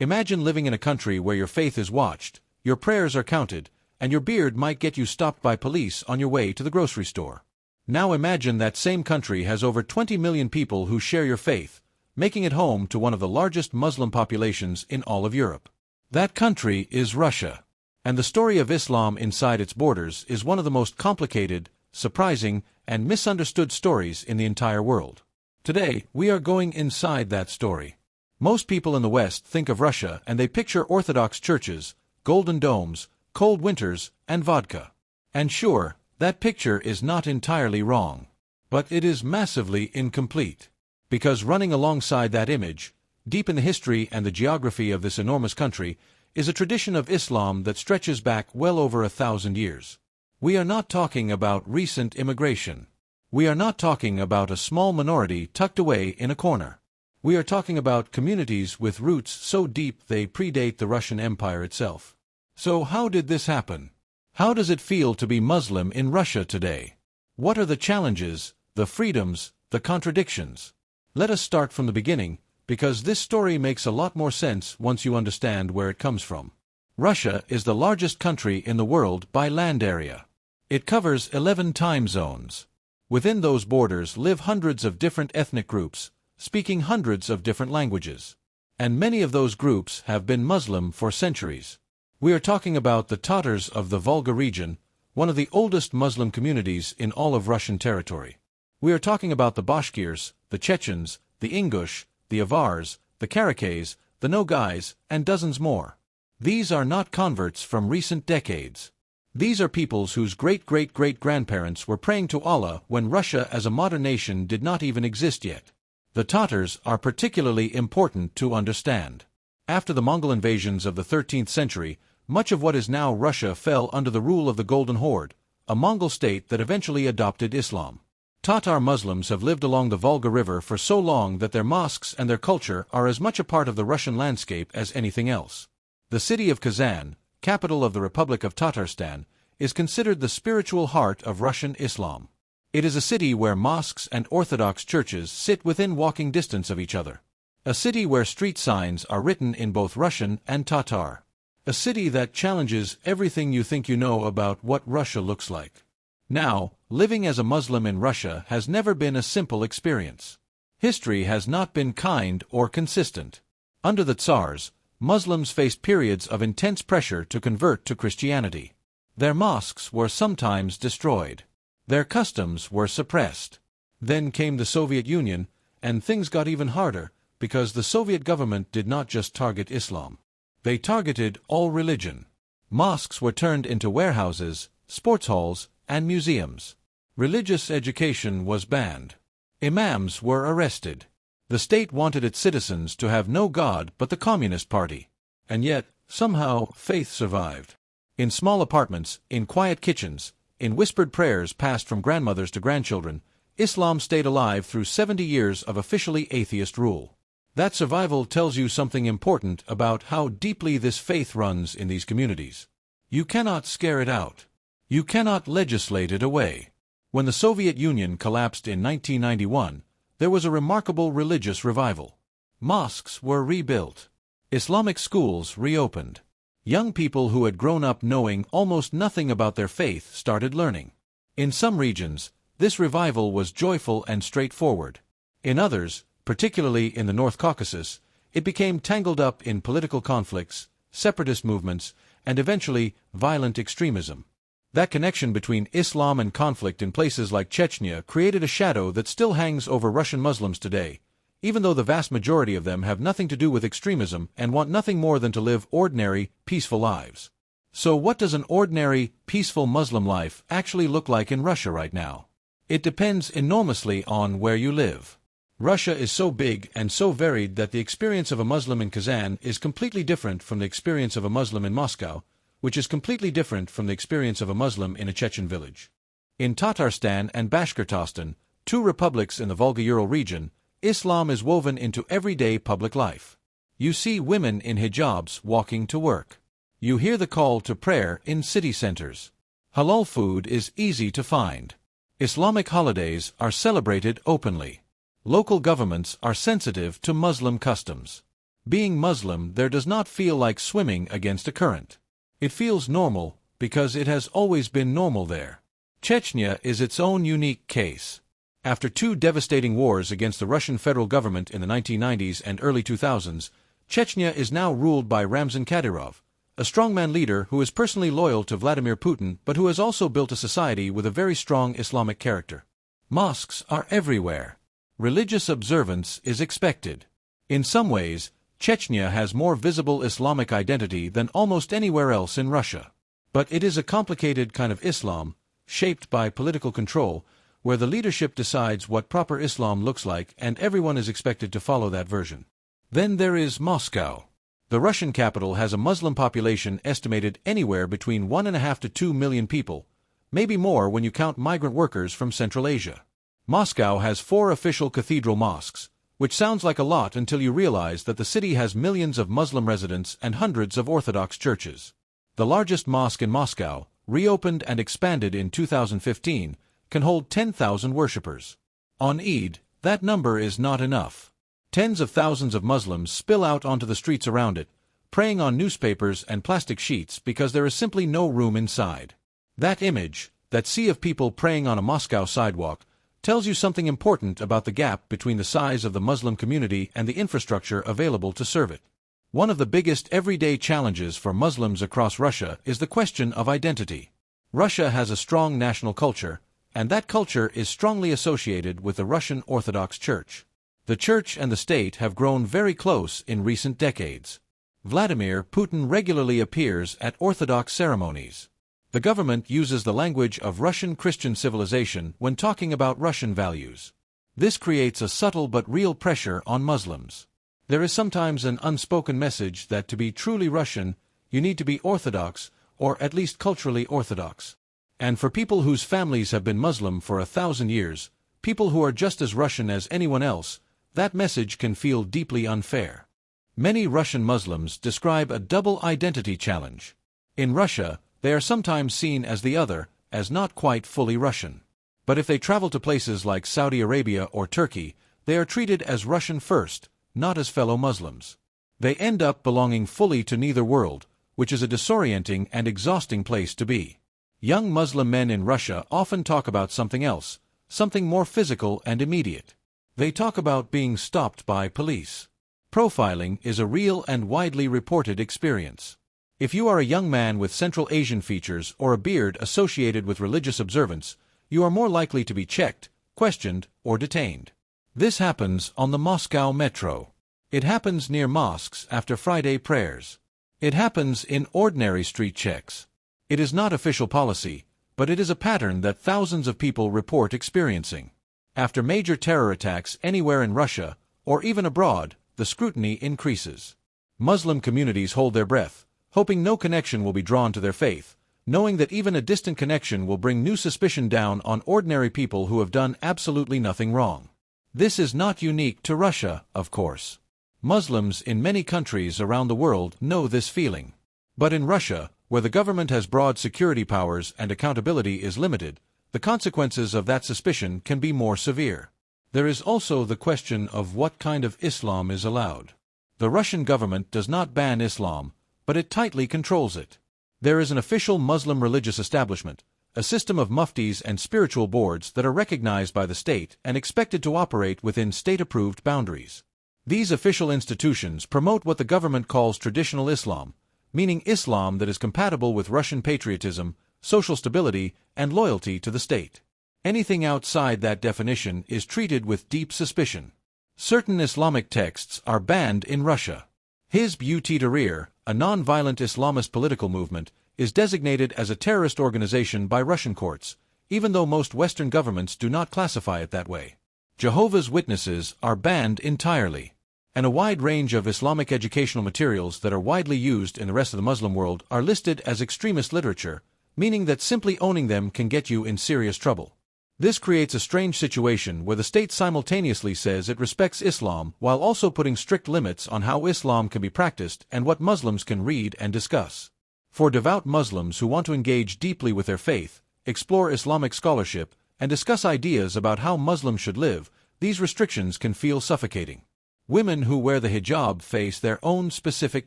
Imagine living in a country where your faith is watched, your prayers are counted, and your beard might get you stopped by police on your way to the grocery store. Now imagine that same country has over 20 million people who share your faith, making it home to one of the largest Muslim populations in all of Europe. That country is Russia. And the story of Islam inside its borders is one of the most complicated, surprising, and misunderstood stories in the entire world. Today, we are going inside that story. Most people in the West think of Russia and they picture Orthodox churches, golden domes, cold winters, and vodka. And sure, that picture is not entirely wrong. But it is massively incomplete. Because running alongside that image, deep in the history and the geography of this enormous country, is a tradition of Islam that stretches back well over 1,000 years. We are not talking about recent immigration. We are not talking about a small minority tucked away in a corner. We are talking about communities with roots so deep they predate the Russian Empire itself. So how did this happen? How does it feel to be Muslim in Russia today? What are the challenges, the freedoms, the contradictions? Let us start from the beginning, because this story makes a lot more sense once you understand where it comes from. Russia is the largest country in the world by land area. It covers 11 time zones. Within those borders live hundreds of different ethnic groups, speaking hundreds of different languages. And many of those groups have been Muslim for centuries. We are talking about the Tatars of the Volga region, one of the oldest Muslim communities in all of Russian territory. We are talking about the Bashkirs, the Chechens, the Ingush, the Avars, the Karakas, the Nogais, and dozens more. These are not converts from recent decades. These are peoples whose great-great-great-grandparents were praying to Allah when Russia as a modern nation did not even exist yet. The Tatars are particularly important to understand. After the Mongol invasions of the 13th century, much of what is now Russia fell under the rule of the Golden Horde, a Mongol state that eventually adopted Islam. Tatar Muslims have lived along the Volga River for so long that their mosques and their culture are as much a part of the Russian landscape as anything else. The city of Kazan, capital of the Republic of Tatarstan, is considered the spiritual heart of Russian Islam. It is a city where mosques and Orthodox churches sit within walking distance of each other. A city where street signs are written in both Russian and Tatar. A city that challenges everything you think you know about what Russia looks like. Now, living as a Muslim in Russia has never been a simple experience. History has not been kind or consistent. Under the Tsars, Muslims faced periods of intense pressure to convert to Christianity. Their mosques were sometimes destroyed. Their customs were suppressed. Then came the Soviet Union, and things got even harder, because the Soviet government did not just target Islam. They targeted all religion. Mosques were turned into warehouses, sports halls, and museums. Religious education was banned. Imams were arrested. The state wanted its citizens to have no God but the Communist Party. And yet, somehow, faith survived. In small apartments, in quiet kitchens, in whispered prayers passed from grandmothers to grandchildren, Islam stayed alive through 70 years of officially atheist rule. That survival tells you something important about how deeply this faith runs in these communities. You cannot scare it out. You cannot legislate it away. When the Soviet Union collapsed in 1991, there was a remarkable religious revival. Mosques were rebuilt. Islamic schools reopened. Young people who had grown up knowing almost nothing about their faith started learning. In some regions, this revival was joyful and straightforward. In others, particularly in the North Caucasus, it became tangled up in political conflicts, separatist movements, and eventually violent extremism. That connection between Islam and conflict in places like Chechnya created a shadow that still hangs over Russian Muslims today, even though the vast majority of them have nothing to do with extremism and want nothing more than to live ordinary, peaceful lives. So what does an ordinary, peaceful Muslim life actually look like in Russia right now? It depends enormously on where you live. Russia is so big and so varied that the experience of a Muslim in Kazan is completely different from the experience of a Muslim in Moscow, which is completely different from the experience of a Muslim in a Chechen village. In Tatarstan and Bashkortostan, two republics in the Volga-Ural region, Islam is woven into everyday public life. You see women in hijabs walking to work. You hear the call to prayer in city centers. Halal food is easy to find. Islamic holidays are celebrated openly. Local governments are sensitive to Muslim customs. Being Muslim there does not feel like swimming against a current. It feels normal, because it has always been normal there. Chechnya is its own unique case. After two devastating wars against the Russian federal government in the 1990s and early 2000s, Chechnya is now ruled by Ramzan Kadyrov, a strongman leader who is personally loyal to Vladimir Putin but who has also built a society with a very strong Islamic character. Mosques are everywhere. Religious observance is expected. In some ways, Chechnya has more visible Islamic identity than almost anywhere else in Russia. But it is a complicated kind of Islam, shaped by political control, where the leadership decides what proper Islam looks like and everyone is expected to follow that version. Then there is Moscow. The Russian capital has a Muslim population estimated anywhere between 1.5 to 2 million people, maybe more when you count migrant workers from Central Asia. Moscow has 4 official cathedral mosques, which sounds like a lot until you realize that the city has millions of Muslim residents and hundreds of Orthodox churches. The largest mosque in Moscow, reopened and expanded in 2015, can hold 10,000 worshippers. On Eid, that number is not enough. Tens of thousands of Muslims spill out onto the streets around it, praying on newspapers and plastic sheets because there is simply no room inside. That image, that sea of people praying on a Moscow sidewalk, tells you something important about the gap between the size of the Muslim community and the infrastructure available to serve it. One of the biggest everyday challenges for Muslims across Russia is the question of identity. Russia has a strong national culture, and that culture is strongly associated with the Russian Orthodox Church. The church and the state have grown very close in recent decades. Vladimir Putin regularly appears at Orthodox ceremonies. The government uses the language of Russian Christian civilization when talking about Russian values. This creates a subtle but real pressure on Muslims. There is sometimes an unspoken message that to be truly Russian, you need to be Orthodox, or at least culturally Orthodox. And for people whose families have been Muslim for 1,000 years, people who are just as Russian as anyone else, that message can feel deeply unfair. Many Russian Muslims describe a double identity challenge. In Russia, they are sometimes seen as the other, as not quite fully Russian. But if they travel to places like Saudi Arabia or Turkey, they are treated as Russian first, not as fellow Muslims. They end up belonging fully to neither world, which is a disorienting and exhausting place to be. Young Muslim men in Russia often talk about something else, something more physical and immediate. They talk about being stopped by police. Profiling is a real and widely reported experience. If you are a young man with Central Asian features or a beard associated with religious observance, you are more likely to be checked, questioned, or detained. This happens on the Moscow metro. It happens near mosques after Friday prayers. It happens in ordinary street checks. It is not official policy, but it is a pattern that thousands of people report experiencing. After major terror attacks anywhere in Russia, or even abroad, the scrutiny increases. Muslim communities hold their breath, hoping no connection will be drawn to their faith, knowing that even a distant connection will bring new suspicion down on ordinary people who have done absolutely nothing wrong. This is not unique to Russia, of course. Muslims in many countries around the world know this feeling. But in Russia, where the government has broad security powers and accountability is limited, the consequences of that suspicion can be more severe. There is also the question of what kind of Islam is allowed. The Russian government does not ban Islam, but it tightly controls it. There is an official Muslim religious establishment, a system of muftis and spiritual boards that are recognized by the state and expected to operate within state-approved boundaries. These official institutions promote what the government calls traditional Islam, meaning Islam that is compatible with Russian patriotism, social stability, and loyalty to the state. Anything outside that definition is treated with deep suspicion. Certain Islamic texts are banned in Russia. Hizb-ut-Tahrir, a non-violent Islamist political movement, is designated as a terrorist organization by Russian courts, even though most Western governments do not classify it that way. Jehovah's Witnesses are banned entirely. And a wide range of Islamic educational materials that are widely used in the rest of the Muslim world are listed as extremist literature, meaning that simply owning them can get you in serious trouble. This creates a strange situation where the state simultaneously says it respects Islam while also putting strict limits on how Islam can be practiced and what Muslims can read and discuss. For devout Muslims who want to engage deeply with their faith, explore Islamic scholarship, and discuss ideas about how Muslims should live, these restrictions can feel suffocating. Women who wear the hijab face their own specific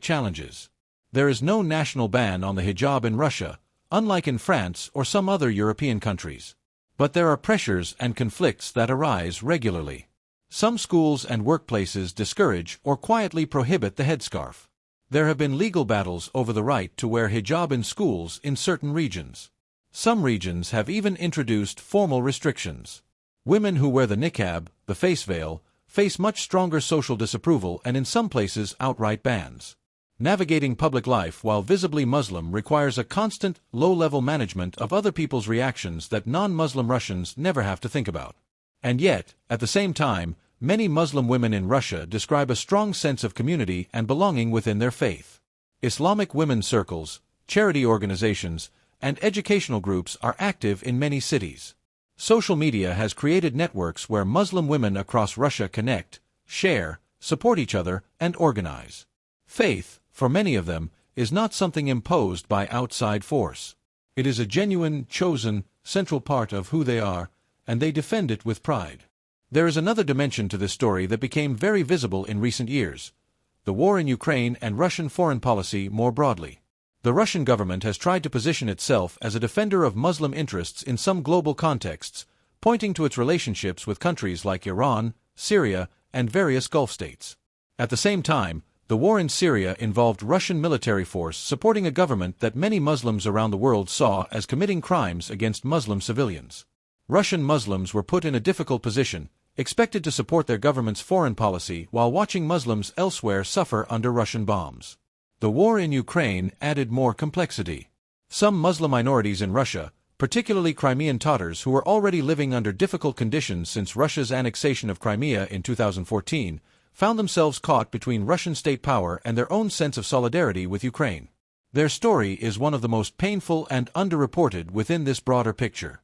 challenges. There is no national ban on the hijab in Russia, unlike in France or some other European countries. But there are pressures and conflicts that arise regularly. Some schools and workplaces discourage or quietly prohibit the headscarf. There have been legal battles over the right to wear hijab in schools in certain regions. Some regions have even introduced formal restrictions. Women who wear the niqab, the face veil, face much stronger social disapproval and in some places outright bans. Navigating public life while visibly Muslim requires a constant, low-level management of other people's reactions that non-Muslim Russians never have to think about. And yet, at the same time, many Muslim women in Russia describe a strong sense of community and belonging within their faith. Islamic women's circles, charity organizations, and educational groups are active in many cities. Social media has created networks where Muslim women across Russia connect, share, support each other, and organize. Faith, for many of them, is not something imposed by outside force. It is a genuine, chosen, central part of who they are, and they defend it with pride. There is another dimension to this story that became very visible in recent years: the war in Ukraine and Russian foreign policy more broadly. The Russian government has tried to position itself as a defender of Muslim interests in some global contexts, pointing to its relationships with countries like Iran, Syria, and various Gulf states. At the same time, the war in Syria involved Russian military force supporting a government that many Muslims around the world saw as committing crimes against Muslim civilians. Russian Muslims were put in a difficult position, expected to support their government's foreign policy while watching Muslims elsewhere suffer under Russian bombs. The war in Ukraine added more complexity. Some Muslim minorities in Russia, particularly Crimean Tatars who were already living under difficult conditions since Russia's annexation of Crimea in 2014, found themselves caught between Russian state power and their own sense of solidarity with Ukraine. Their story is one of the most painful and underreported within this broader picture.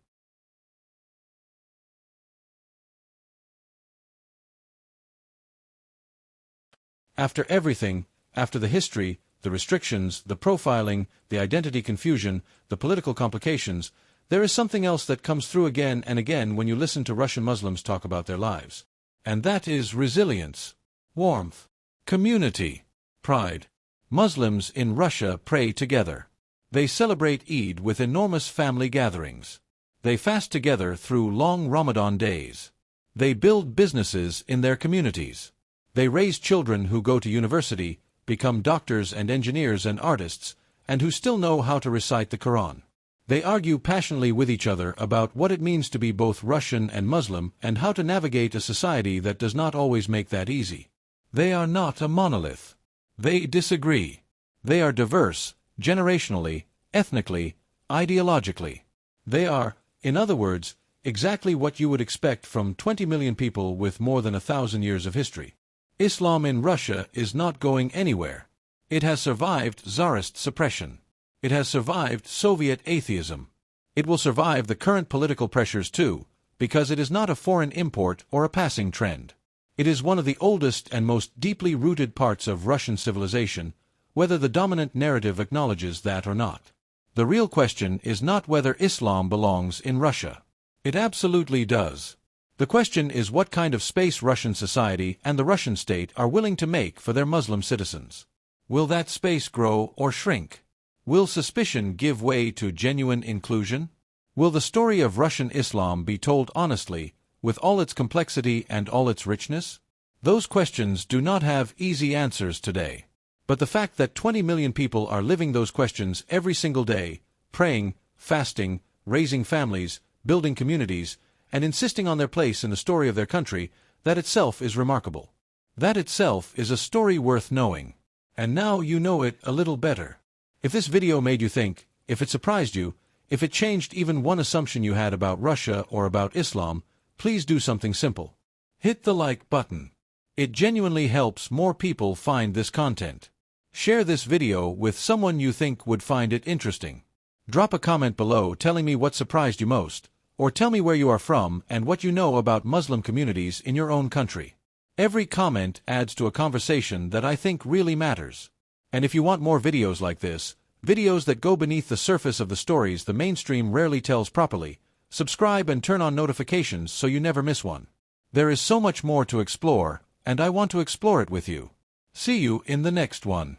After everything, after the history, the restrictions, the profiling, the identity confusion, the political complications, there is something else that comes through again and again when you listen to Russian Muslims talk about their lives. And that is resilience, warmth, community, pride. Muslims in Russia pray together. They celebrate Eid with enormous family gatherings. They fast together through long Ramadan days. They build businesses in their communities. They raise children who go to university, become doctors and engineers and artists, and who still know how to recite the Quran. They argue passionately with each other about what it means to be both Russian and Muslim and how to navigate a society that does not always make that easy. They are not a monolith. They disagree. They are diverse, generationally, ethnically, ideologically. They are, in other words, exactly what you would expect from 20 million people with more than 1,000 years of history. Islam in Russia is not going anywhere. It has survived Tsarist suppression. It has survived Soviet atheism. It will survive the current political pressures too, because it is not a foreign import or a passing trend. It is one of the oldest and most deeply rooted parts of Russian civilization, whether the dominant narrative acknowledges that or not. The real question is not whether Islam belongs in Russia. It absolutely does. The question is what kind of space Russian society and the Russian state are willing to make for their Muslim citizens. Will that space grow or shrink? Will suspicion give way to genuine inclusion? Will the story of Russian Islam be told honestly, with all its complexity and all its richness? Those questions do not have easy answers today. But the fact that 20 million people are living those questions every single day, praying, fasting, raising families, building communities, and insisting on their place in the story of their country, that itself is remarkable. That itself is a story worth knowing. And now you know it a little better. If this video made you think, if it surprised you, if it changed even one assumption you had about Russia or about Islam, please do something simple. Hit the like button. It genuinely helps more people find this content. Share this video with someone you think would find it interesting. Drop a comment below telling me what surprised you most, or tell me where you are from and what you know about Muslim communities in your own country. Every comment adds to a conversation that I think really matters. And if you want more videos like this, videos that go beneath the surface of the stories the mainstream rarely tells properly, subscribe and turn on notifications so you never miss one. There is so much more to explore, and I want to explore it with you. See you in the next one.